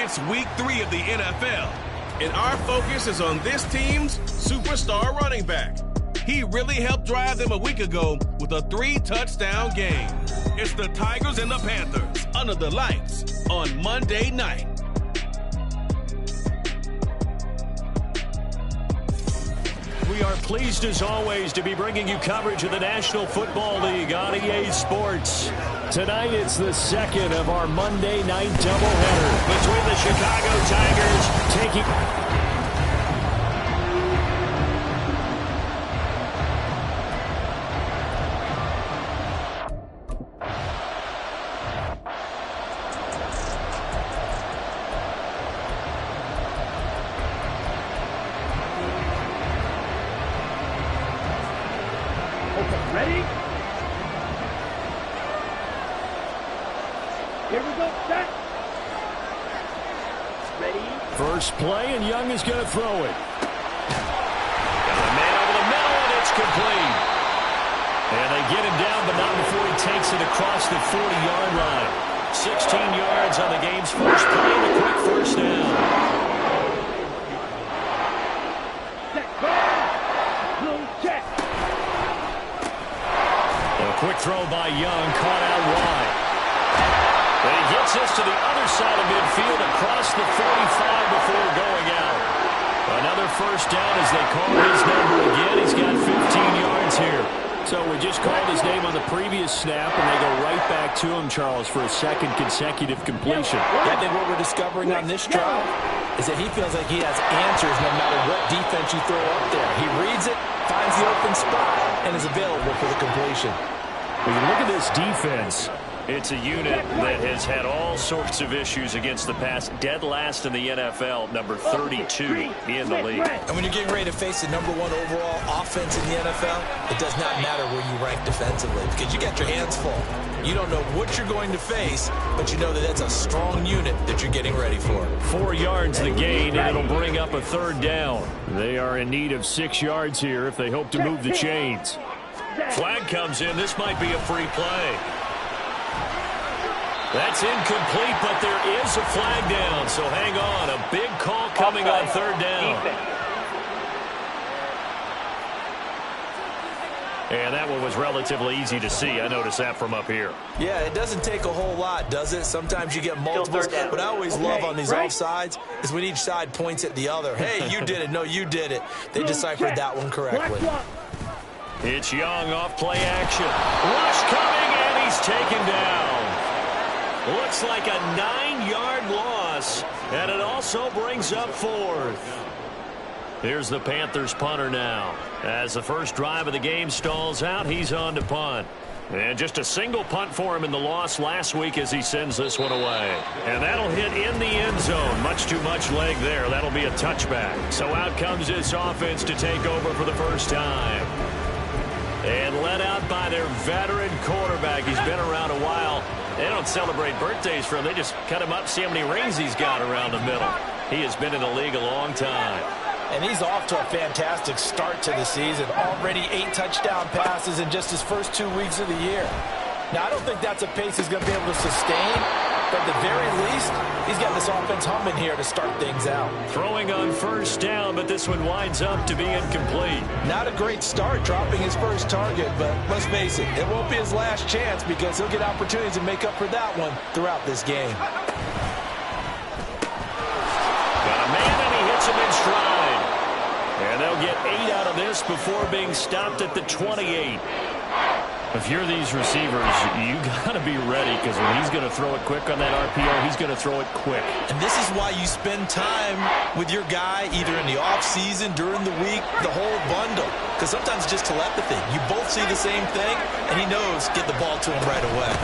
It's week 3 of the NFL, and our focus is on this team's superstar running back. He really helped drive them a week ago with a 3-touchdown game. It's the Tigers and the Panthers under the lights on Monday night. We are pleased as always to be bringing you coverage of the National Football League on EA Sports. Tonight it's the second of our Monday night doubleheader between the Chicago Tigers taking... Ready? Here we go, set. Ready? First play, and Young is going to throw it. Got a man over the middle, and it's complete. And they get him down, but not before he takes it across the 40-yard line. 16 yards on the game's first play, and a quick first down. Set, go. Blue check. Quick throw by Young, caught out wide. And he gets us to the other side of midfield across the 45 before going out. Another first down as they call his number again. He's got 15 yards here. So we just called his name on the previous snap, and they go right back to him, Charles, for a second consecutive completion. I think what we're discovering on this drive is that he feels like he has answers no matter what defense you throw up there. He reads it, finds the open spot, and is available for the completion. When you look at this defense, it's a unit that has had all sorts of issues against the pass. Dead last in the NFL, number 32 in the league. And when you're getting ready to face the #1 overall offense in the NFL, it does not matter where you rank defensively because you got your hands full. You don't know what you're going to face, but you know that that's a strong unit that you're getting ready for. 4 yards the gain, and it'll bring up a third down. They are in need of 6 yards here if they hope to move the chains. Flag comes in. This might be a free play. That's incomplete, but there is a flag down, so hang on. A big call coming on third down. And that one was relatively easy to see. I noticed that from up here. Yeah, it doesn't take a whole lot, does it? Sometimes you get multiples. What I always love on these offsides is when each side points at the other. Hey, you did it. No, you did it. They deciphered that one correctly. It's Young off play action. Rush coming, and he's taken down. Looks like a 9-yard loss, and it also brings up 4th. Here's the Panthers punter now. As the first drive of the game stalls out, he's on to punt. And just a single punt for him in the loss last week as he sends this one away. And that'll hit in the end zone. Much too much leg there. That'll be a touchback. So out comes this offense to take over for the first time. And led out by their veteran quarterback. He's been around a while. They don't celebrate birthdays for him. They just cut him up, see how many rings he's got around the middle. He has been in the league a long time. And he's off to a fantastic start to the season. Already 8 touchdown passes in just his first 2 weeks of the year. Now, I don't think that's a pace he's going to be able to sustain. But at the very least, he's got this offense humming here to start things out. Throwing on first down, but this one winds up to be incomplete. Not a great start dropping his first target, but let's face it, it won't be his last chance because he'll get opportunities to make up for that one throughout this game. Got a man, and he hits him in stride. And they'll get 8 out of this before being stopped at the 28. If you're these receivers, you got to be ready because when he's going to throw it quick on that RPO, he's going to throw it quick. And this is why you spend time with your guy either in the offseason, during the week, the whole bundle. Because sometimes it's just telepathy. You both see the same thing, and he knows get the ball to him right away.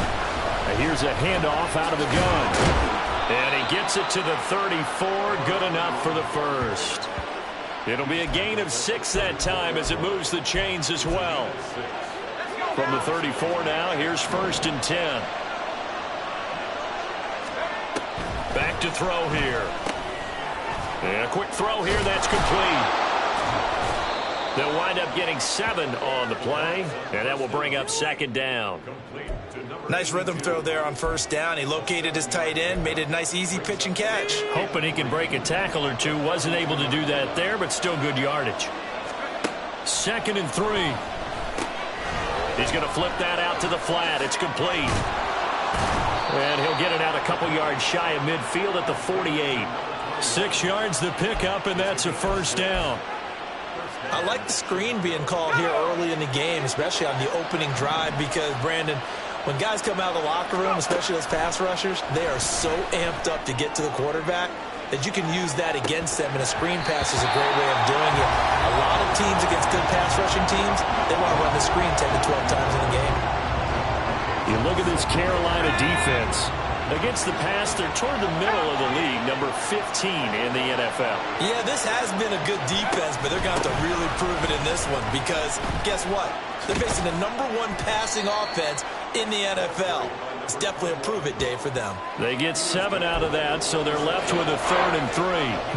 And here's a handoff out of the gun. And he gets it to the 34. Good enough for the first. It'll be a gain of 6 that time as it moves the chains as well. From the 34 now, here's 1st and 10. Back to throw here. And a quick throw here, that's complete. They'll wind up getting 7 on the play, and that will bring up second down. Nice rhythm throw there on first down. He located his tight end, made it a nice, easy pitch and catch. Hoping he can break a tackle or two. Wasn't able to do that there, but still good yardage. 2nd and 3. He's going to flip that out to the flat. It's complete. And he'll get it out a couple yards shy of midfield at the 48. 6 yards the pickup, and that's a first down. I like the screen being called here early in the game, especially on the opening drive, because, Brandon, when guys come out of the locker room, especially those pass rushers, they are so amped up to get to the quarterback that you can use that against them, and a screen pass is a great way of doing it. A lot of teams against good pass rushing teams, they want to run the screen 10 to 12 times in the game. You look at this Carolina defense. Against the pass, they're toward the middle of the league, number 15 in the NFL. Yeah, this has been a good defense, but they're going to have to really prove it in this one because, guess what? They're facing the number 1 passing offense in the NFL. It's definitely a prove-it day for them. They get 7 out of that, so they're left with a 3rd and 3.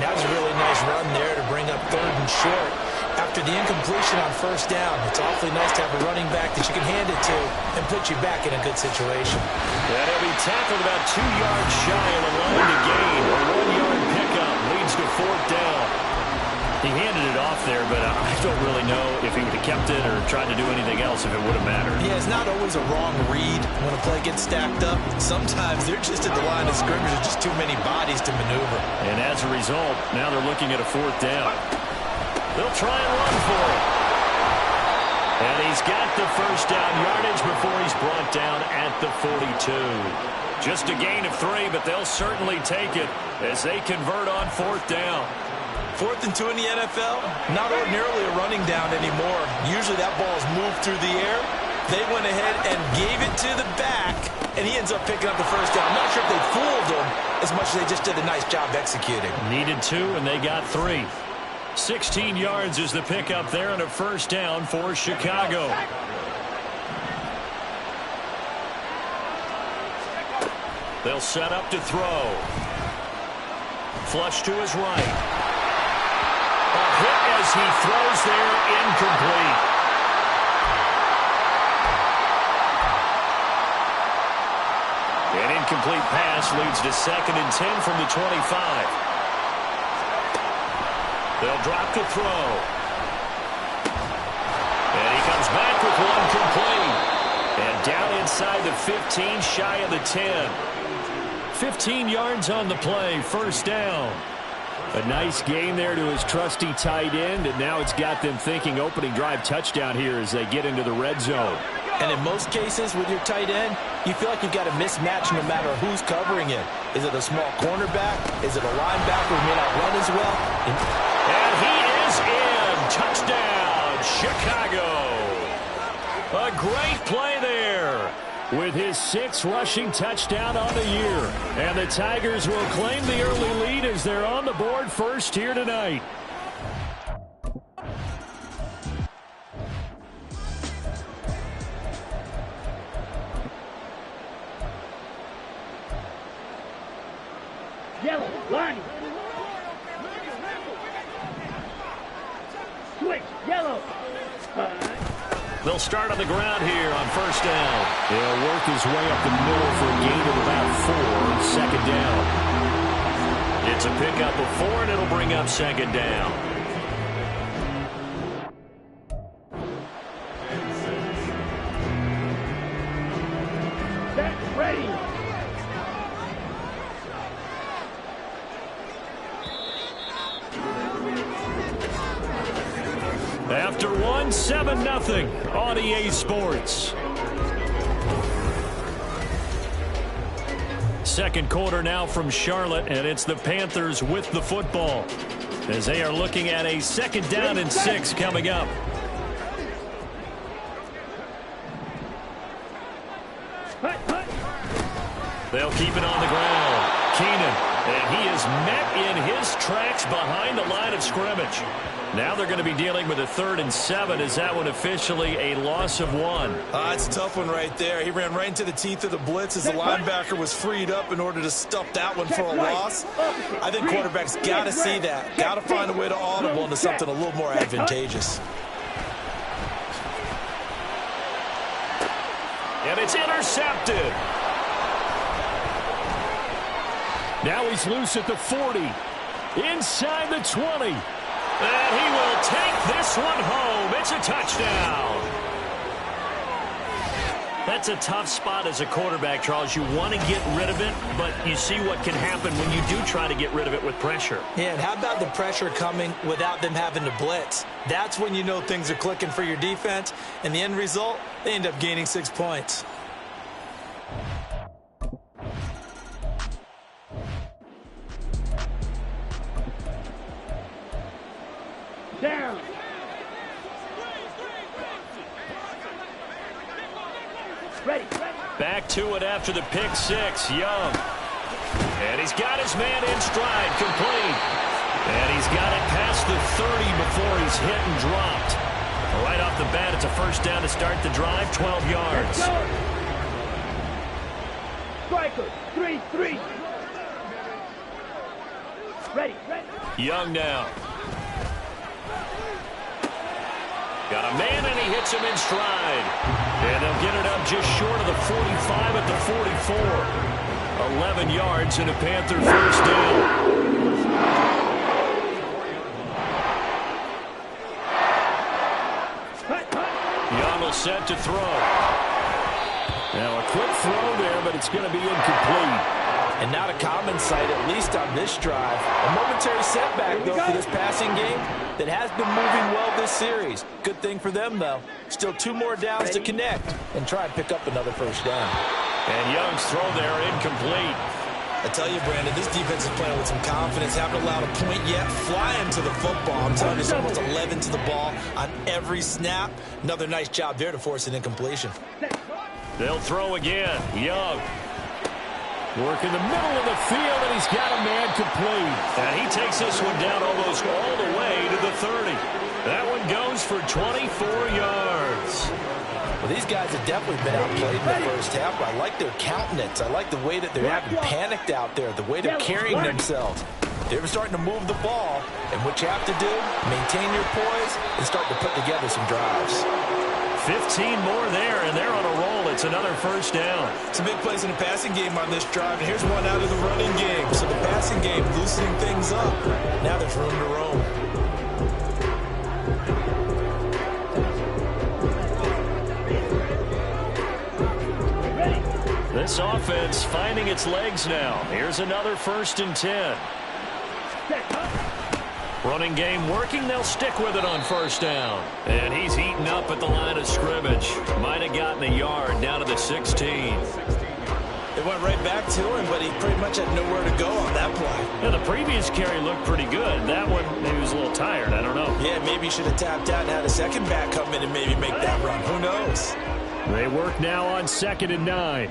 That was a really nice run there to bring up 3rd and short. After the incompletion on first down, it's awfully nice to have a running back that you can hand it to and put you back in a good situation. And he'll be tackled about 2 yards shy of the line to gain. A 1-yard pickup leads to 4th down. He handed it off there, but I don't really know if he would have kept it or tried to do anything else if it would have mattered. Yeah, it's not always a wrong read when a play gets stacked up. Sometimes they're just at the line of scrimmage. There's just too many bodies to maneuver. And as a result, now they're looking at a 4th down. They'll try and run for it. And he's got the first down yardage before he's brought down at the 42. Just a gain of 3, but they'll certainly take it as they convert on 4th down. 4th and 2 in the NFL, not ordinarily a running down anymore. Usually that ball is moved through the air. They went ahead and gave it to the back, and he ends up picking up the first down. I'm not sure if they fooled him as much as they just did a nice job executing. Needed 2, and they got 3. 16 yards is the pickup there and a first down for Chicago. They'll set up to throw. Flush to his right. A hit as he throws there, incomplete. An incomplete pass leads to 2nd and 10 from the 25. They'll drop to throw. And he comes back with one complete. And down inside the 15, shy of the 10. 15 yards on the play, first down. A nice gain there to his trusty tight end, and now it's got them thinking opening drive touchdown here as they get into the red zone. And in most cases with your tight end, you feel like you've got a mismatch no matter who's covering it. Is it a small cornerback? Is it a linebacker who may not run as well? And he is in. Touchdown, Chicago. A great play there with his 6th rushing touchdown on the year. And the Tigers will claim the early lead as they're on the board first here tonight. Yellow, line. Switch, yellow. They'll start on the ground here on first down. He'll work his way up the middle for a gain of about 4, second down. It's a pickup of 4, and it'll bring up second down. Set, ready. After 1, 7-0 on EA Sports. Second quarter now from Charlotte, and it's the Panthers with the football as they are looking at a 2nd down and 6 coming up. They'll keep it on the ground. Keenan And he is met in his tracks behind the line of scrimmage. Now they're going to be dealing with a 3rd and 7. Is that one officially a loss of 1? It's a tough one right there. He ran right into the teeth of the blitz as the linebacker was freed up in order to stuff that one for a loss. I think quarterbacks got to see that. Got to find a way to audible into something a little more advantageous. And it's intercepted. Now he's loose at the 40. Inside the 20. And he will take this one home. It's a touchdown. That's a tough spot as a quarterback, Charles. You want to get rid of it, but you see what can happen when you do try to get rid of it with pressure. Yeah, and how about the pressure coming without them having to blitz? That's when you know things are clicking for your defense, and the end result, they end up gaining 6 points. Down. Ready. Back to it after the pick 6. Young. And he's got his man in stride. Complete. And he's got it past the 30 before he's hit and dropped. Right off the bat, it's a first down to start the drive. 12 yards. Striker. 3-3. Ready. Young now. Got a man, and he hits him in stride. And they'll get it up just short of the 45 at the 44. 11 yards and a Panther first down. Young will set to throw. Now a quick throw there, but it's going to be incomplete. And not a common sight, at least on this drive. A momentary setback, though, for this passing game that has been moving well this series. Good thing for them, though. Still 2 more downs to connect and try and pick up another first down. And Young's throw there incomplete. I tell you, Brandon, this defense is playing with some confidence. Haven't allowed a point yet. Flying to the football. I'm telling you, it's almost 11 to the ball on every snap. Another nice job there to force an incompletion. They'll throw again. Young. Work in the middle of the field, and he's got a man complete. And he takes this one down almost all the way to the 30. That one goes for 24 yards. Well, these guys have definitely been outplayed in the first half, but I like their countenance. I like the way that they're having panicked out there, the way they're carrying themselves. They're starting to move the ball, and what you have to do, maintain your poise and start to put together some drives. 15 more there, and they're on a roll. It's another first down. Some big plays in the passing game on this drive, and here's one out of the running game. So the passing game loosening things up. Now there's room to roam. This offense finding its legs now. Here's another 1st and 10. Running game working. They'll stick with it on first down. And he's eaten up at the line of scrimmage. Might have gotten a yard down to the 16. It went right back to him, but he pretty much had nowhere to go on that play. Yeah, the previous carry looked pretty good. That one, maybe he was a little tired. I don't know. Yeah, maybe he should have tapped out and had a second back come in and maybe make that run. Who knows? They work now on 2nd and 9.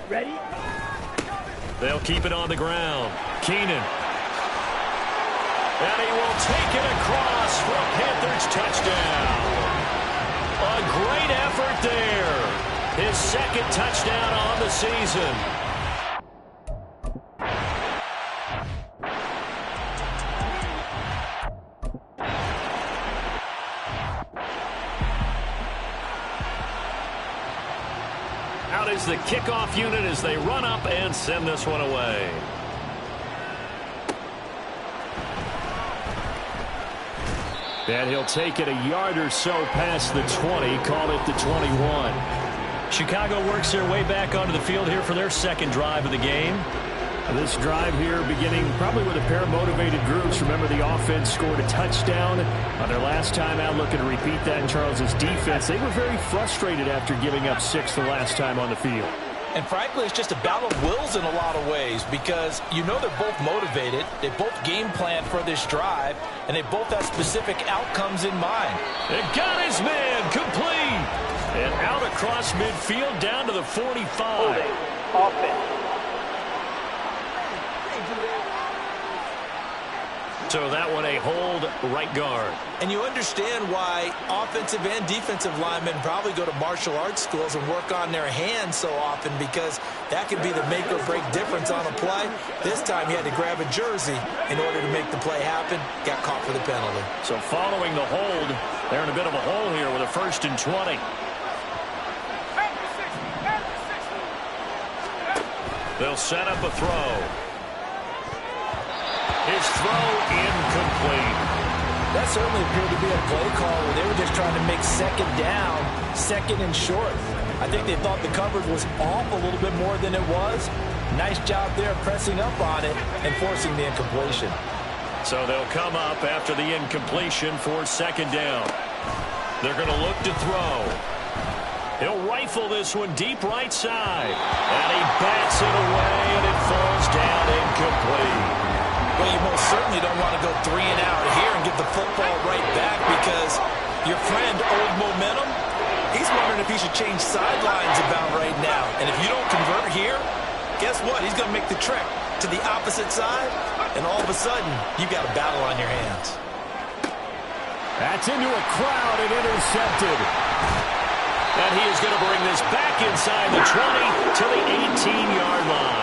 Ready? They'll keep it on the ground. Keenan. And he will take it across for a Panthers touchdown. A great effort there. His 2nd touchdown on the season. Out is the kickoff unit as they run up and send this one away. And he'll take it a yard or so past the 20, call it the 21. Chicago works their way back onto the field here for their 2nd drive of the game. This drive here beginning probably with a pair of motivated groups. Remember, the offense scored a touchdown on their last time out, looking to repeat that in Charles's defense. They were very frustrated after giving up 6 the last time on the field. And frankly, it's just a battle of wills in a lot of ways because you know they're both motivated, they both game plan for this drive, and they both have specific outcomes in mind. It got his man complete. And out across midfield down to the 45. offense. So that one a hold right guard. And you understand why offensive and defensive linemen probably go to martial arts schools and work on their hands so often, because that could be the make or break difference on a play. This time he had to grab a jersey in order to make the play happen. Got caught for the penalty. So following the hold, they're in a bit of a hole here with a 1st and 20. They'll set up a throw. His throw incomplete. That certainly appeared to be a play call where they were just trying to make second down, 2nd and short. I think they thought the coverage was off a little bit more than it was. Nice job there pressing up on it and forcing the incompletion. So they'll come up after the incompletion for 2nd down. They're going to look to throw. He'll rifle this one deep right side. And he bats it away, and it falls down incomplete. Well, you most certainly don't want to go 3 and out here and get the football right back, because your friend, Old Momentum, he's wondering if he should change sidelines about right now. And if you don't convert here, guess what? He's going to make the trek to the opposite side, and all of a sudden, you've got a battle on your hands. That's into a crowd and intercepted. And he is going to bring this back inside the 20 to the 18-yard line.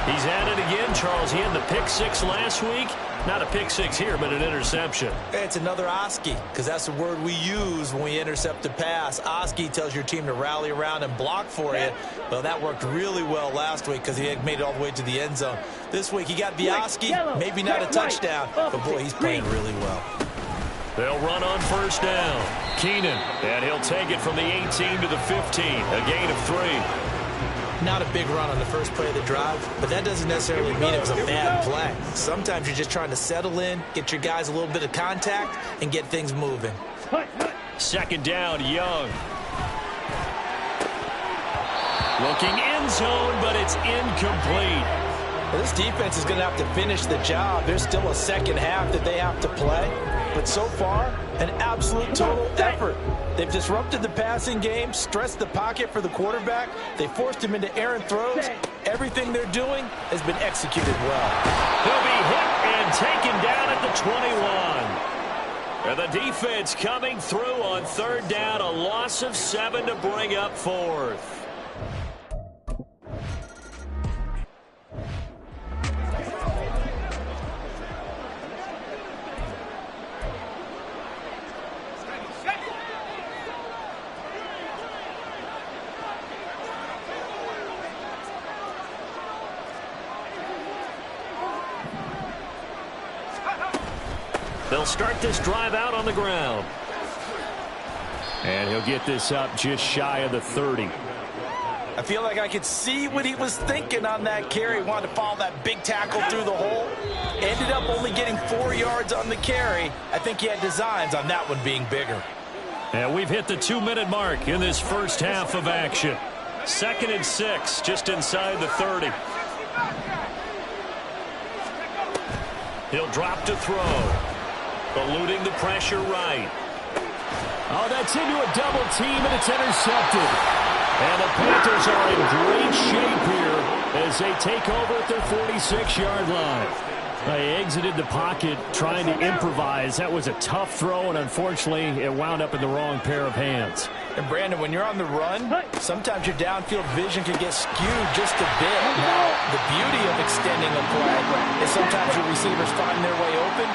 He's at it again, Charles. He had the pick 6 last week. Not a pick 6 here, but an interception. It's another Oski, because that's the word we use when we intercept a pass. Oski tells your team to rally around and block for you. Well, that worked really well last week because he had made it all the way to the end zone. This week he got the Oski, maybe not a touchdown, but boy, he's playing really well. They'll run on 1st down. Keenan, and he'll take it from the 18 to the 15, a gain of 3. Not a big run on the first play of the drive, but that doesn't necessarily mean it was a bad play. Sometimes you're just trying to settle in, get your guys a little bit of contact, and get things moving. 2nd down, Young. Looking end zone, but it's incomplete. Well, this defense is going to have to finish the job. There's still a second half that they have to play. But so far, an absolute total effort. They've disrupted the passing game, stressed the pocket for the quarterback. They forced him into errant throws. Everything they're doing has been executed well. He'll be hit and taken down at the 21. And the defense coming through on 3rd down, a loss of 7 to bring up 4th. They'll start this drive out on the ground. And he'll get this up just shy of the 30. I feel like I could see what he was thinking on that carry. Wanted to follow that big tackle through the hole. Ended up only getting 4 yards on the carry. I think he had designs on that one being bigger. And we've hit the 2-minute mark in this first half of action. 2nd and 6, just inside the 30. He'll drop to throw. Eluding the pressure right. Oh, that's into a double team, and it's intercepted. And the Panthers are in great shape here as they take over at their 46-yard line. They exited the pocket trying to improvise. That was a tough throw, and unfortunately, it wound up in the wrong pair of hands. And, Brandon, when you're on the run, sometimes your downfield vision can get skewed just a bit. Now, the beauty of extending a play is sometimes your receivers find their way open,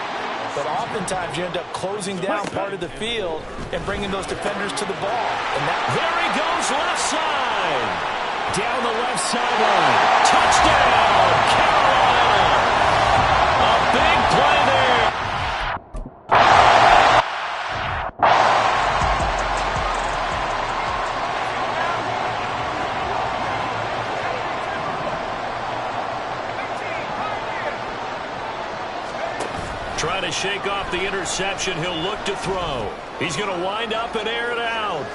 but oftentimes you end up closing down part of the field and bringing those defenders to the ball. And there he goes, left side. Down the left sideline. Touchdown, Carolina. A big play there. Trying to shake off the interception. He'll look to throw. He's going to wind up and air it out.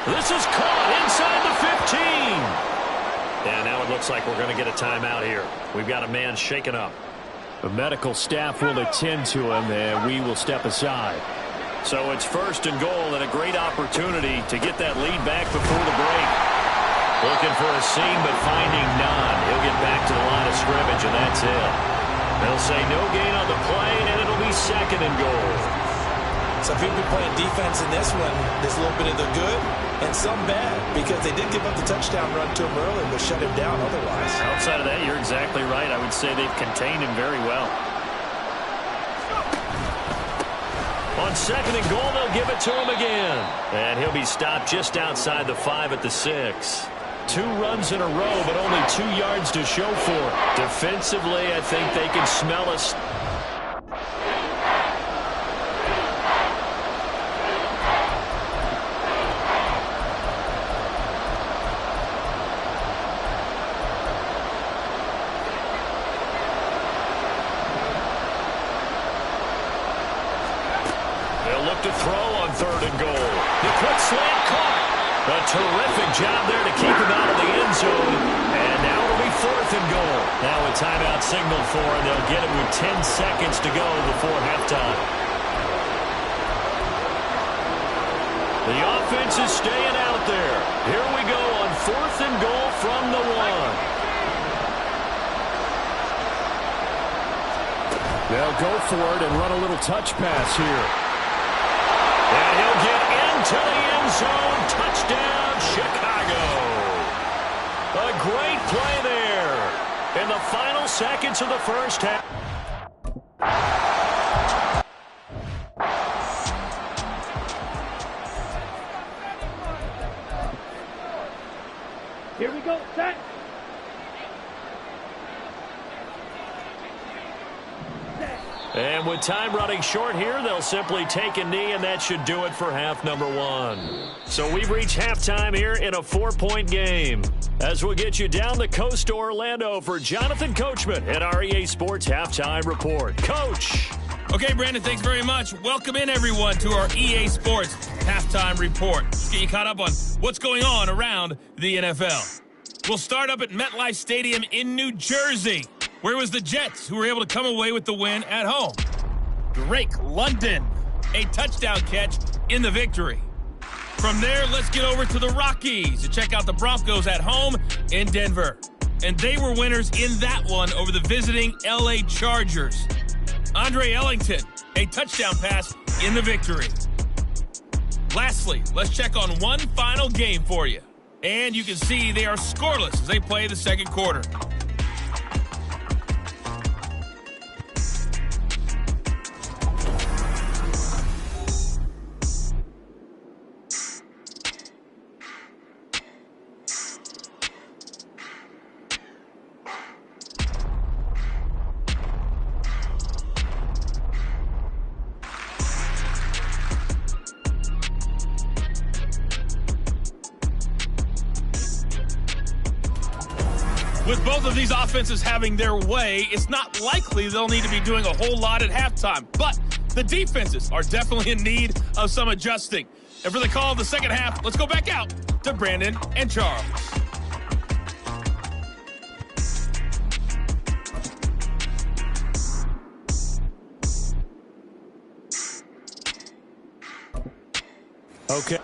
This is caught inside the 15. And now it looks like we're going to get a timeout here. We've got a man shaken up. The medical staff will attend to him, and we will step aside. So it's 1st and goal, and a great opportunity to get that lead back before the break. Looking for a seam, but finding none. He'll get back to the line of scrimmage, and that's it. They'll say no gain on the play, and it'll be 2nd and goal. So if you've been playing defense in this one, there's a little bit of the good and some bad, because they did give up the touchdown run to him early, but shut him down otherwise. Outside of that, you're exactly right. I would say they've contained him very well. On 2nd and goal, they'll give it to him again. And he'll be stopped just outside the 5 at the 6. 2 runs in a row, but only 2 yards to show for it. Defensively, I think they can smell us. They'll look to throw on 3rd and goal. The quick slant caught. A terrific job there to keep him out of the end zone. And now it'll be 4th and goal. Now a timeout signal for him. They'll get him with 10 seconds to go before halftime. The offense is staying out there. Here we go on 4th and goal from the 1. They'll go for it and run a little touch pass here. And he'll get into the end zone. Touchdown, Chicago. A great play there in the final seconds of the first half. Here we go, set. And with time running short here, they'll simply take a knee, and that should do it for half number 1. So we've reached halftime here in a 4-point game. As we'll get you down the coast to Orlando for Jonathan Coachman at our EA Sports Halftime Report. Coach. Okay, Brandon, thanks very much. Welcome in, everyone, to our EA Sports Halftime Report. Let's get you caught up on what's going on around the NFL. We'll start up at MetLife Stadium in New Jersey, where it was the Jets who were able to come away with the win at home. Drake London, a touchdown catch in the victory. From there, let's get over to the Rockies to check out the Broncos at home in Denver. And they were winners in that one over the visiting LA Chargers. Andre Ellington, a touchdown pass in the victory. Lastly, let's check on one final game for you. And you can see they are scoreless as they play the second quarter. With both of these offenses having their way, it's not likely they'll need to be doing a whole lot at halftime. But the defenses are definitely in need of some adjusting. And for the call of the second half, let's go back out to Brandon and Charles. Okay.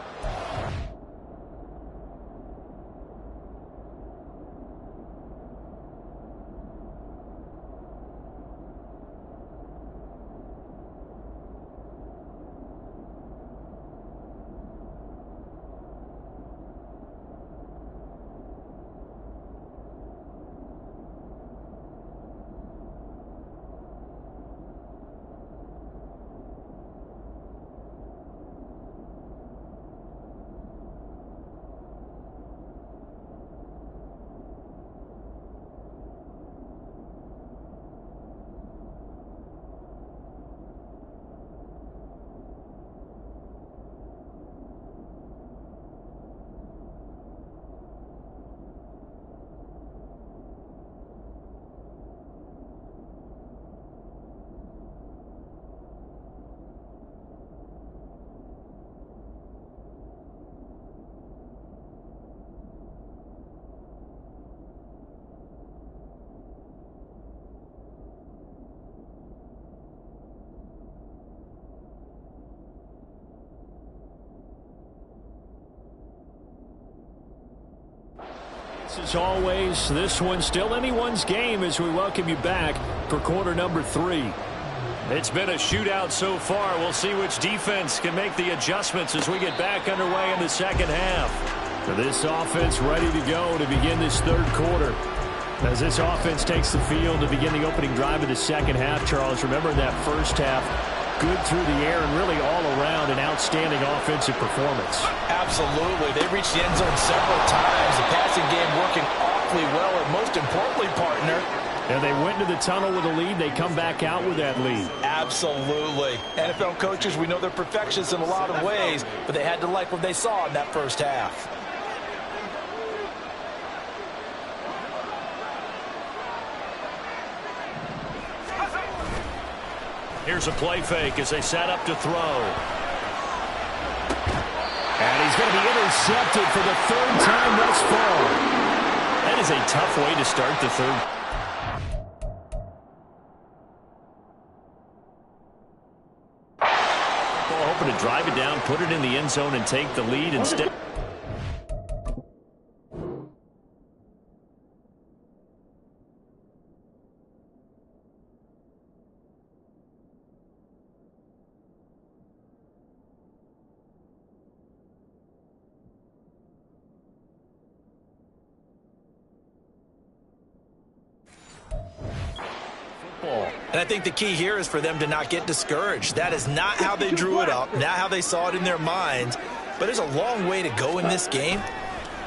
As always, this one's still anyone's game as we welcome you back for quarter number 3. It's been a shootout so far. We'll see which defense can make the adjustments as we get back underway in the second half. So this offense ready to go to begin this third quarter. As this offense takes the field to begin the opening drive of the second half, Charles, remember in that first half, good through the air and really all around an outstanding offensive performance. Absolutely. They reached the end zone several times. The passing game working awfully well, and most importantly, partner, and they went into the tunnel with a lead. They come back out with that lead. Absolutely. NFL coaches, we know they're perfectionists in a lot of ways, but they had to like what they saw in that first half. Here's a play fake as they set up to throw. And he's going to be intercepted for the third time thus far. That is a tough way to start the third. Ball hoping to drive it down, put it in the end zone, and take the lead instead. And I think the key here is for them to not get discouraged. That is not how they drew it up, not how they saw it in their minds. But there's a long way to go in this game.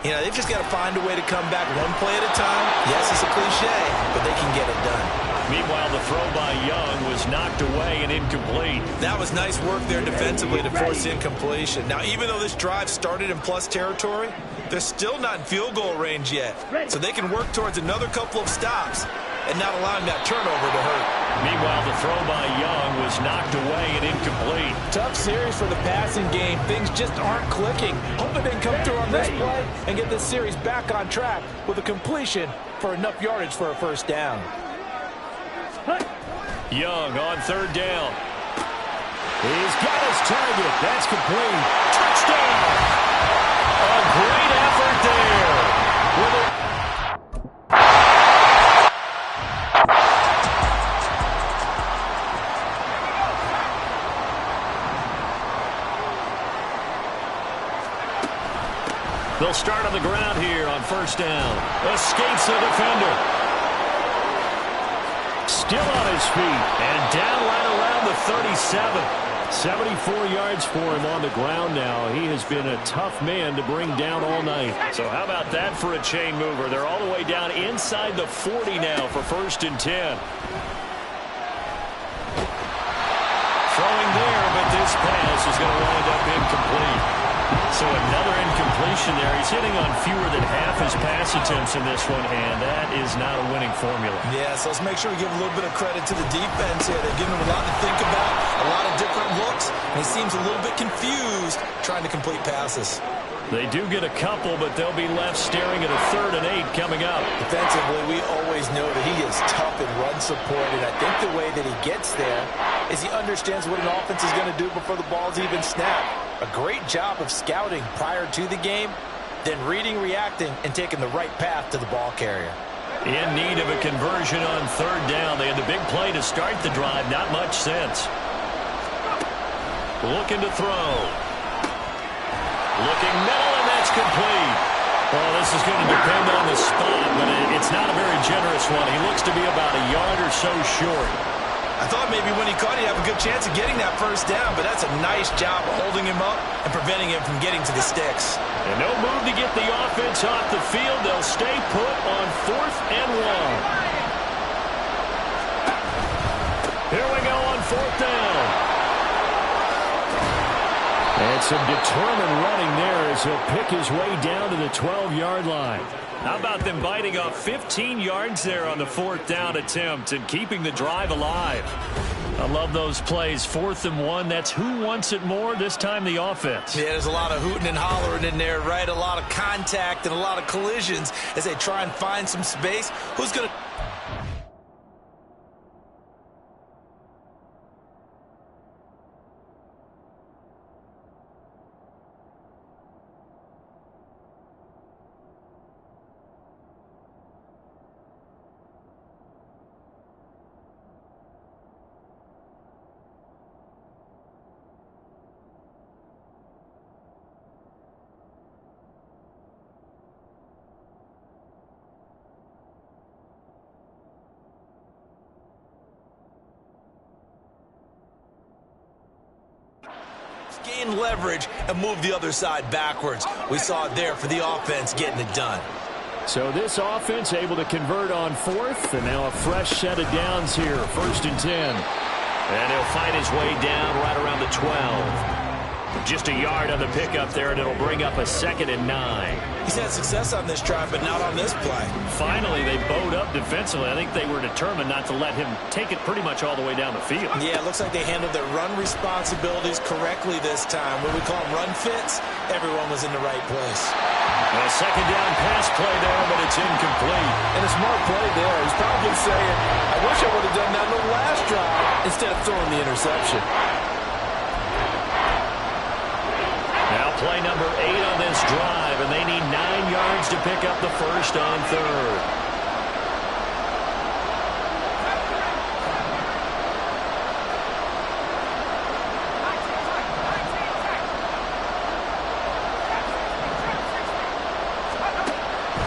You know, they've just got to find a way to come back one play at a time. Yes, it's a cliche, but they can get it done. Meanwhile, the throw by Young was knocked away and incomplete. That was nice work there defensively to force incompletion. Now, even though this drive started in plus territory, they're still not in field goal range yet. So they can work towards another couple of stops and not allowing that turnover to hurt. Meanwhile, the throw by Young was knocked away and incomplete. Tough series for the passing game. Things just aren't clicking. Hoping they can come through on this play and get this series back on track with a completion for enough yardage for a first down. Young on third down. He's got his target. That's complete. Touchdown! A great effort there. They'll start on the ground here on first down. Escapes the defender. Still on his feet. And down right around the 37. 74 yards for him on the ground now. He has been a tough man to bring down all night. So how about that for a chain mover? They're all the way down inside the 40 now for first and 10. Throwing there, but this pass is going to wind up incomplete. So another incompletion there. He's hitting on fewer than half his pass attempts in this one, and that is not a winning formula. Yeah, so let's make sure we give a little bit of credit to the defense here. They're giving him a lot to think about, a lot of different looks, and he seems a little bit confused trying to complete passes. They do get a couple, but they'll be left staring at a 3rd and 8 coming up. Defensively, we always know that he is tough in run support, and I think the way that he gets there is he understands what an offense is going to do before the ball's even snapped. A great job of scouting prior to the game, then reading, reacting, and taking the right path to the ball carrier. In need of a conversion on 3rd down. They had the big play to start the drive. Not much sense. Looking to throw. Looking middle, and that's complete. Well, this is going to depend on the spot, but it's not a very generous one. He looks to be about a yard or so short. I thought maybe when he caught it, he'd have a good chance of getting that first down, but that's a nice job of holding him up and preventing him from getting to the sticks. And no move to get the offense off the field. They'll stay put on 4th and 1. Here we go on 4th down. And some determined running there as he'll pick his way down to the 12-yard line. How about them biting off 15 yards there on the 4th down attempt and keeping the drive alive? I love those plays. 4th and 1. That's who wants it more, this time the offense. Yeah, there's a lot of hooting and hollering in there, right? A lot of contact and a lot of collisions as they try and find some space. Who's going to... gain leverage and move the other side backwards. We saw it there for the offense getting it done. So this offense able to convert on fourth, and now a fresh set of downs here, 1st and 10. And he'll fight his way down right around the 12. Just a yard on the pickup there, and it'll bring up a 2nd and 9. He's had success on this drive, but not on this play. Finally, they bowed up defensively. I think they were determined not to let him take it pretty much all the way down the field. Yeah, it looks like they handled their run responsibilities correctly this time. When we call them run fits, everyone was in the right place. A 2nd down pass play there, but it's incomplete. And a smart play there. He's probably saying, I wish I would have done that in the last drive instead of throwing the interception. Now play number 8 on this drive, and they need 9 yards to pick up the first on 3rd.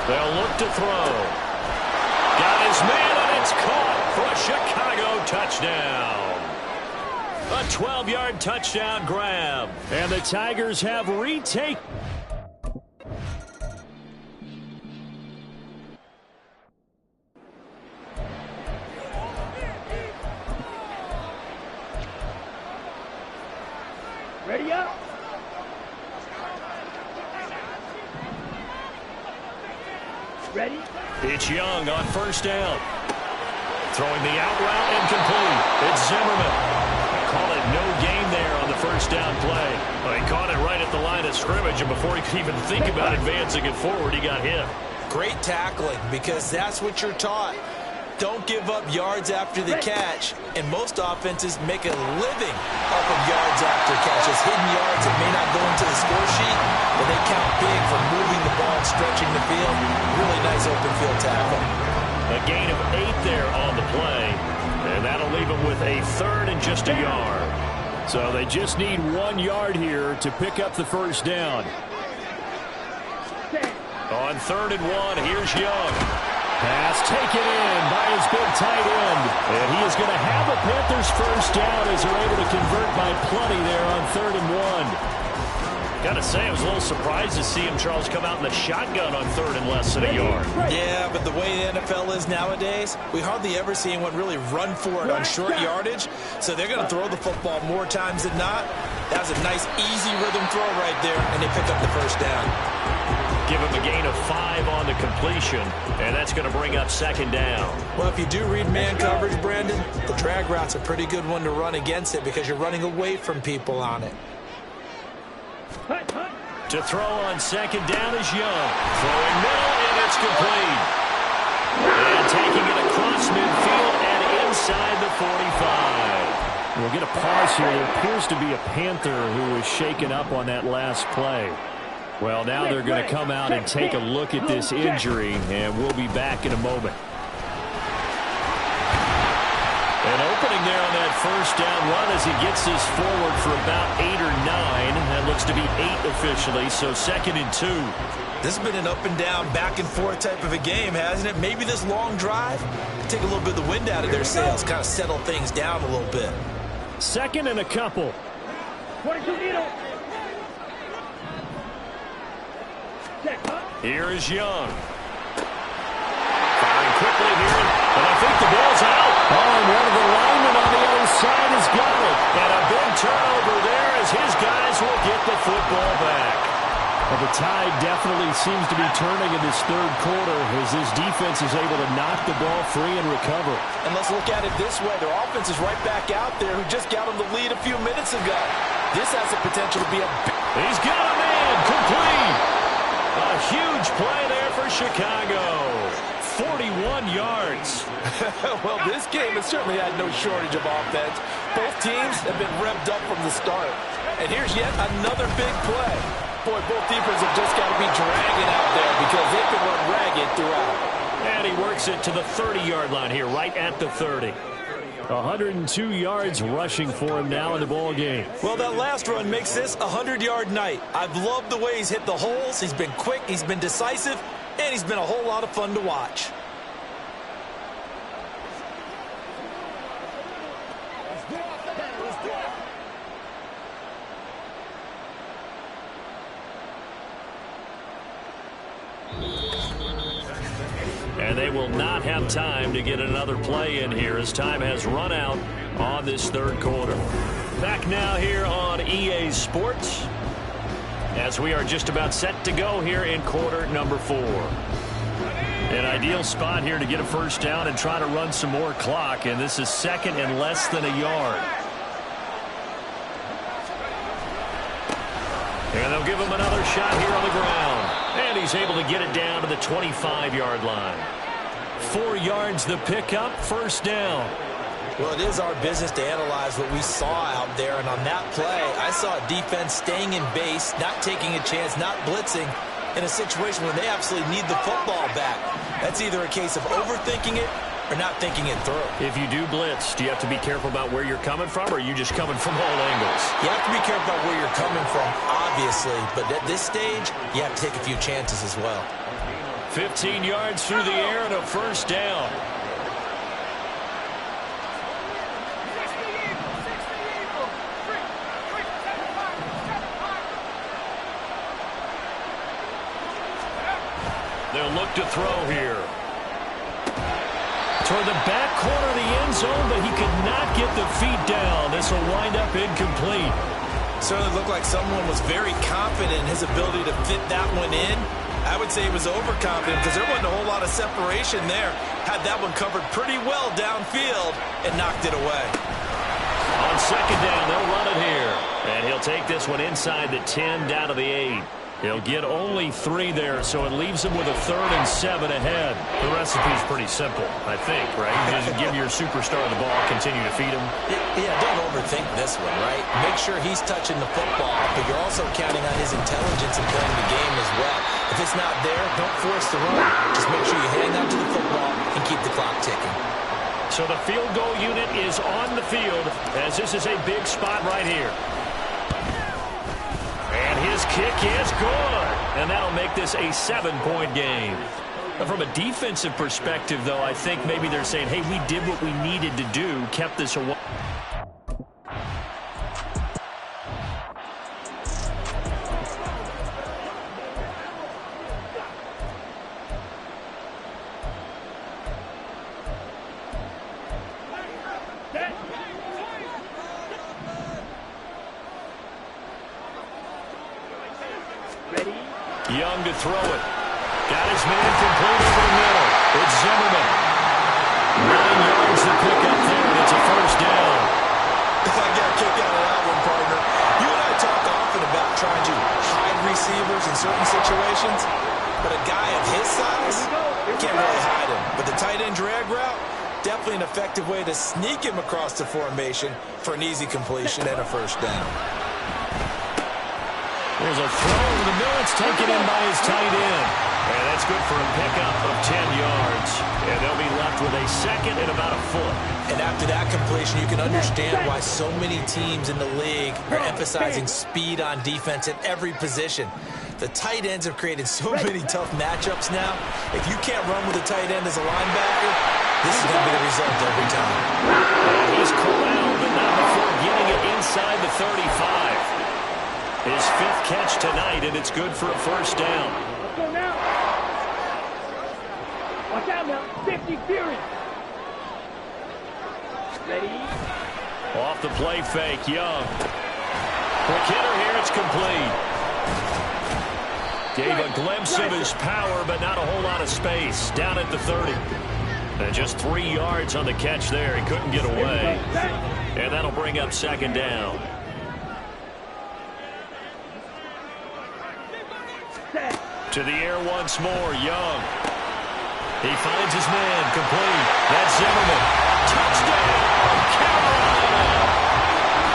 They'll look to throw. Got his man, and it's caught for a Chicago touchdown. A 12-yard touchdown grab. And the Tigers have retaken. Ready up. Ready? It's Young on 1st down. Throwing the out route incomplete. It's Zimmerman. Call it no gain there on the 1st down play. Well, he caught it right at the line of scrimmage, and before he could even think about advancing it forward, he got hit. Great tackling, because that's what you're taught. Don't give up yards after the catch, and most offenses make a living off of yards after catches. Hidden yards that may not go into the score sheet, but they count big for moving the ball and stretching the field. Really nice open field tackle. A gain of 8 there on the play, and that'll leave them with a 3rd and just a yard. So they just need 1 yard here to pick up the 1st down. On 3rd and 1, here's Young. Pass taken in by his big tight end. And he is going to have a Panthers 1st down as they're able to convert by plenty there on 3rd and 1. Got to say, I was a little surprised to see him, Charles, come out in the shotgun on 3rd and less than a yard. Yeah, but the way the NFL is nowadays, we hardly ever see anyone really run for it on short yardage. So they're going to throw the football more times than not. That was a nice, easy rhythm throw right there, and they pick up the 1st down. Give him a gain of 5 on the completion, and that's going to bring up 2nd down. Well, if you do read man coverage, Brandon, the drag route's a pretty good one to run against it because you're running away from people on it. To throw on 2nd down is Young. Throwing middle, and it's complete. And taking it across midfield and inside the 45. We'll get a pause here. There appears to be a Panther who was shaken up on that last play. Well, now they're going to come out and take a look at this injury, and we'll be back in a moment. An opening there on that 1st down run as he gets this forward for about 8 or 9. That looks to be 8 officially, so 2nd and 2. This has been an up and down, back and forth type of a game, hasn't it? Maybe this long drive, take a little bit of the wind out of their sails, kind of settle things down a little bit. 2nd and a couple. 22 needle. Here is Young. Firing quickly here, and I think the ball's out. Oh, and one of the linemen on the other side has got it. And a big turnover there as his guys will get the football back. Well, the tide definitely seems to be turning in this 3rd quarter as this defense is able to knock the ball free and recover. And let's look at it this way. Their offense is right back out there who just got them the lead a few minutes ago. This has the potential to be a big... He's got a man complete. A huge play there for Chicago. 41 yards. Well, this game has certainly had no shortage of offense. Both teams have been revved up from the start. And here's yet another big play. Boy, both defenses have just got to be dragging out there because they can run ragged throughout. And he works it to the 30-yard line here, right at the 30. 102 yards rushing for him now in the ball game. Well, that last run makes this a 100-yard night. I've loved the way he's hit the holes. He's been quick, he's been decisive, and he's been a whole lot of fun to watch. And they will not have time to get another play in here as time has run out on this third quarter. Back now here on EA Sports as we are just about set to go here in quarter number 4. An ideal spot here to get a first down and try to run some more clock, and this is second and less than a yard. And they'll give him another shot here on the ground. And he's able to get it down to the 25-yard line. 4 yards the pickup, first down. Well, it is our business to analyze what we saw out there. And on that play, I saw a defense staying in base, not taking a chance, not blitzing in a situation where they absolutely need the football back. That's either a case of overthinking it or not thinking it through. If you do blitz, do you have to be careful about where you're coming from, or are you just coming from all angles? You have to be careful about where you're coming from, obviously, but at this stage, you have to take a few chances as well. 15 yards through the air and a first down. They'll look to throw here. Toward the back corner of the end zone, but he could not get the feet down. This will wind up incomplete. Certainly looked like someone was very confident in his ability to fit that one in. I would say he was overconfident because there wasn't a whole lot of separation there. Had that one covered pretty well downfield and knocked it away. On second down, they'll run it here. And he'll take this one inside the 10 down to the 8. He'll get only 3 there, so it leaves him with a 3rd and 7 ahead. The recipe's pretty simple, I think, right? You just give your superstar the ball, continue to feed him. Yeah, don't overthink this one, right? Make sure he's touching the football, but you're also counting on his intelligence in playing the game as well. If it's not there, don't force the run. Just make sure you hang on to the football and keep the clock ticking. So the field goal unit is on the field as this is a big spot right here. And his kick is good. And that'll make this a 7-point game. From a defensive perspective, though, I think maybe they're saying, hey, we did what we needed to do, kept this away. Young to throw it. Got his man complete over the middle. It's Zimmerman. 9 yards to pick up there, and it's a first down. I got a kick out of that one, partner. You and I talk often about trying to hide receivers in certain situations, but a guy of his size can't really hide him. But the tight end drag route, definitely an effective way to sneak him across the formation for an easy completion and a first down. There's a throw over the middle. It's taken in by his tight end. And that's good for a pickup of 10 yards. And they'll be left with a 2nd and about a foot. And after that completion, you can understand why so many teams in the league are emphasizing speed on defense at every position. The tight ends have created so many tough matchups now. If you can't run with a tight end as a linebacker, this is going to be the result every time. He's corralled, but not before getting it inside the 35. His 5th catch tonight, and it's good for a first down. Let's go now. Watch out now. 50 Fury. Ready? Off the play fake, Young. Quick hitter here, it's complete. Gave a glimpse of his power, but not a whole lot of space. Down at the 30. And just 3 yards on the catch there. He couldn't get away. And that'll bring up second down. To the air once more, Young. He finds his man, complete. That's Zimmerman. Touchdown, Carolina!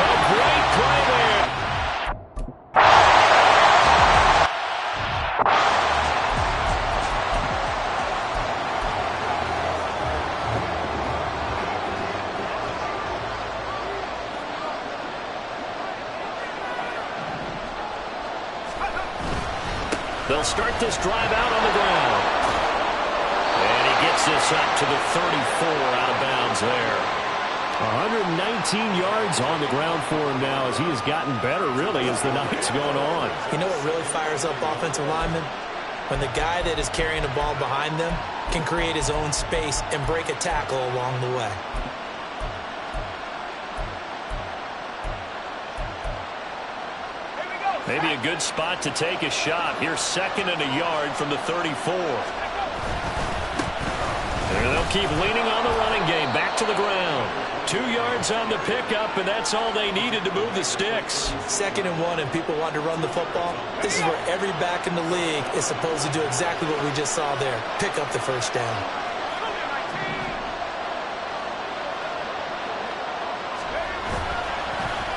A great play there. They'll start this drive out on the ground. And he gets this up to the 34 out of bounds there. 119 yards on the ground for him now as he has gotten better, really, as the night's going on. You know what really fires up offensive linemen? When the guy that is carrying the ball behind them can create his own space and break a tackle along the way. Maybe a good spot to take a shot. Here's 2nd and a yard from the 34. And they'll keep leaning on the running game. Back to the ground. 2 yards on the pickup, and that's all they needed to move the sticks. 2nd and 1, and people want to run the football. This is where every back in the league is supposed to do exactly what we just saw there. Pick up the first down.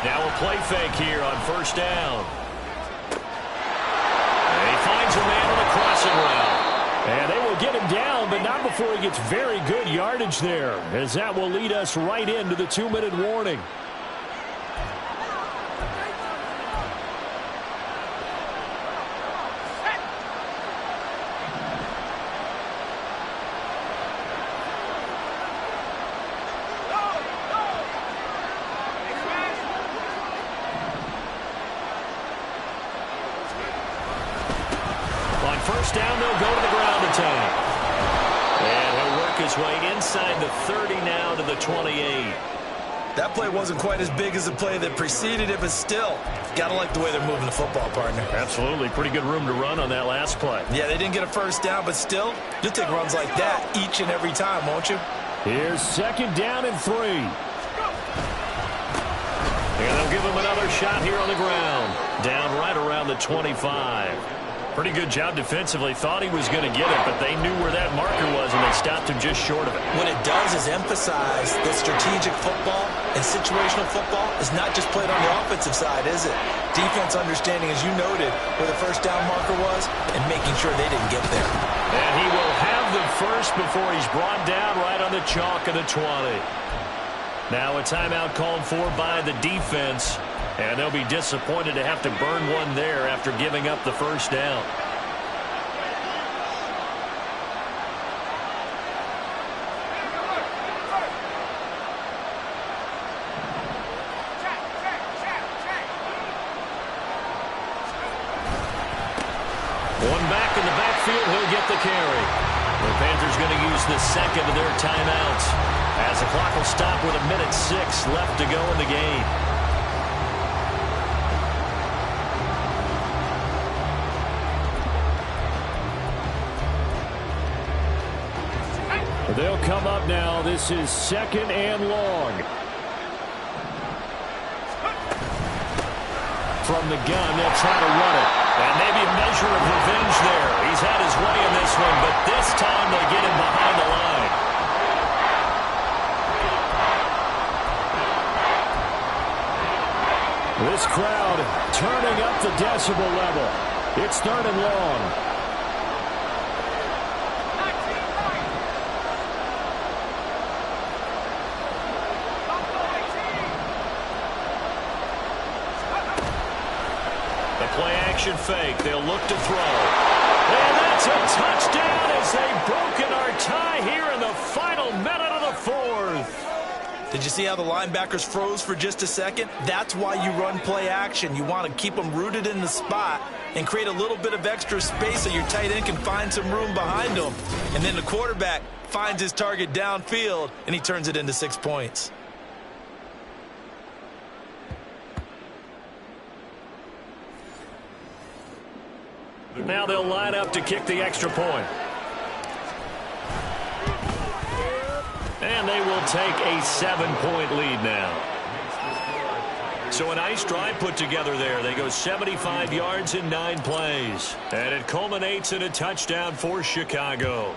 Now a play fake here on 1st down. And he finds a man on the crossing route. And they will get him down, but not before he gets very good yardage there, as that will lead us right into the 2-minute warning. On 1st down, they'll go to the ground attack. And he'll work his way inside the 30 now to the 28. That play wasn't quite as big as the play that preceded it, but still, gotta like the way they're moving the football, partner. Absolutely. Pretty good room to run on that last play. Yeah, they didn't get a first down, but still, you'll take runs like that each and every time, won't you? Here's 2nd down and 3. And they'll give him another shot here on the ground. Down right around the 25. Pretty good job defensively. Thought he was going to get it, but they knew where that marker was, and they stopped him just short of it. What it does is emphasize that strategic football and situational football is not just played on the offensive side, is it? Defense understanding, as you noted, where the first down marker was and making sure they didn't get there. And he will have the first before he's brought down right on the chalk of the 20. Now a timeout called for by the defense. And they'll be disappointed to have to burn one there after giving up the first down. One back in the backfield, he'll get the carry. The Panthers going to use the 2nd of their timeouts, as the clock will stop with 1:06 left to go in the game. They'll come up now. This is 2nd and long. From the gun, they'll try to run it. And maybe a measure of revenge there. He's had his way in this one, but this time they get him behind the line. This crowd turning up the decibel level. It's 3rd and long. Play-action fake. They'll look to throw. And that's a touchdown as they've broken our tie here in the final minute of the 4th. Did you see how the linebackers froze for just a second? That's why you run play action. You want to keep them rooted in the spot and create a little bit of extra space so your tight end can find some room behind them. And then the quarterback finds his target downfield, and he turns it into 6 points. Now they'll line up to kick the extra point. And they will take a 7-point lead now. So a nice drive put together there. They go 75 yards in 9 plays. And it culminates in a touchdown for Chicago.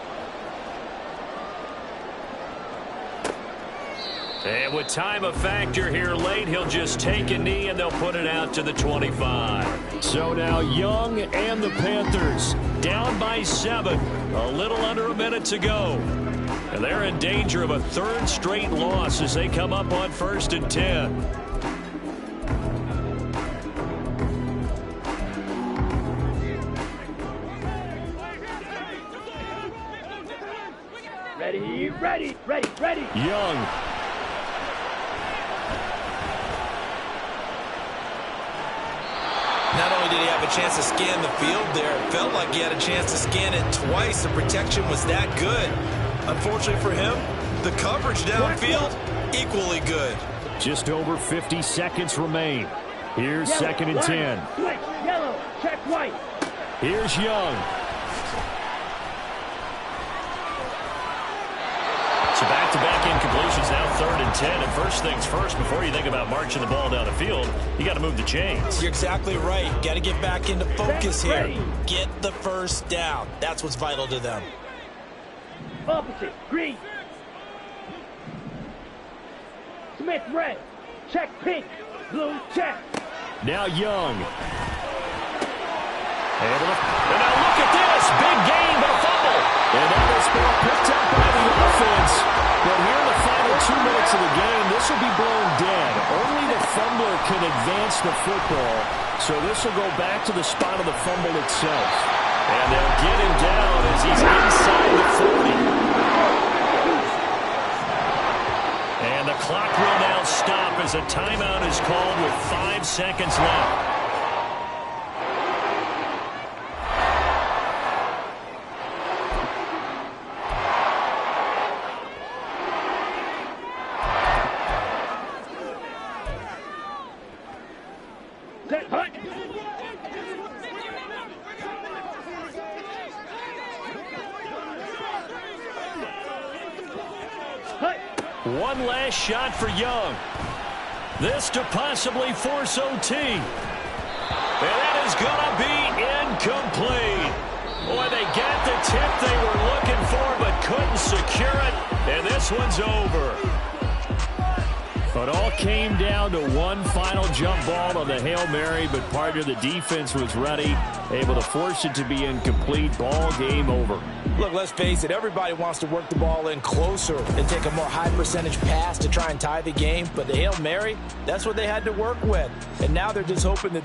And with time a factor here late, he'll just take a knee and they'll put it out to the 25. So now Young and the Panthers down by 7. A little under a minute to go. And they're in danger of a 3rd straight loss as they come up on 1st and 10. Ready. Young. Not only did he have a chance to scan the field there, it felt like he had a chance to scan it twice. The protection was that good. Unfortunately for him, the coverage downfield, equally good. Just over 50 seconds remain. Here's yellow, 2nd and 10. Switch, yellow, check white. Here's Young. So back-to-back incompletions, now 3rd and 10. And first things first, before you think about marching the ball down the field, you got to move the chains. You're exactly right. Got to get back into focus here. Ready. Get the first down. That's what's vital to them. Opposite, green. Smith, red. Check pink. Blue, check. Now Young. And now look at this. Big gain, but a fumble. And that is ball picked up by the offense. But here in the final 2 minutes of the game, this will be blown dead. Only the fumbler can advance the football. So this will go back to the spot of the fumble itself. And they'll get him down as he's inside the 40. And the clock will now stop as a timeout is called with 5 seconds left. Set, hut. One last shot for Young. This to possibly force OT. And that is going to be incomplete. Boy, they got the tip they were looking for but couldn't secure it. And this one's over. It all came down to one final jump ball on the Hail Mary, but part of the defense was ready, able to force it to be incomplete. Ball game over. Look, let's face it, everybody wants to work the ball in closer and take a more high-percentage pass to try and tie the game. But the Hail Mary, that's what they had to work with. And now they're just hoping that